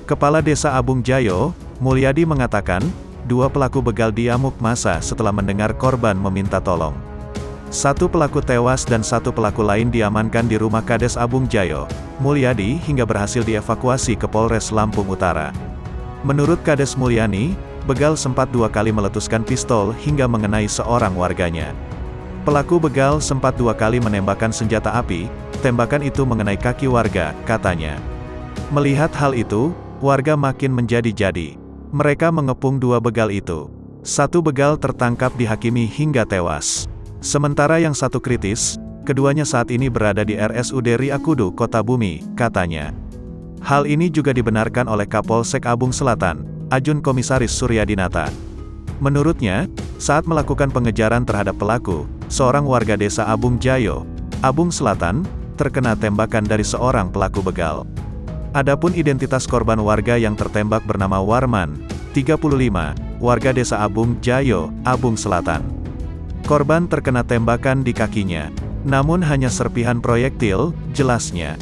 Kepala Desa Abung Jayo, Mulyadi mengatakan, dua pelaku begal diamuk massa setelah mendengar korban meminta tolong. Satu pelaku tewas dan satu pelaku lain diamankan di rumah Kades Abung Jayo, Mulyadi, hingga berhasil dievakuasi ke Polres Lampung Utara. Menurut Kades Mulyani, begal sempat dua kali meletuskan pistol hingga mengenai seorang warganya. Pelaku begal sempat dua kali menembakkan senjata api, tembakan itu mengenai kaki warga, katanya. Melihat hal itu, warga makin menjadi-jadi. Mereka mengepung dua begal itu. Satu begal tertangkap dihakimi hingga tewas. Sementara yang satu kritis, keduanya saat ini berada di RSUD Riakudu, Kota Bumi, katanya. Hal ini juga dibenarkan oleh Kapolsek Abung Selatan, Ajun Komisaris Suryadinata. Menurutnya, saat melakukan pengejaran terhadap pelaku, seorang warga desa Abung Jayo, Abung Selatan, terkena tembakan dari seorang pelaku begal. Adapun identitas korban warga yang tertembak bernama Warman, 35, warga desa Abung Jayo, Abung Selatan. Korban terkena tembakan di kakinya, namun hanya serpihan proyektil, jelasnya.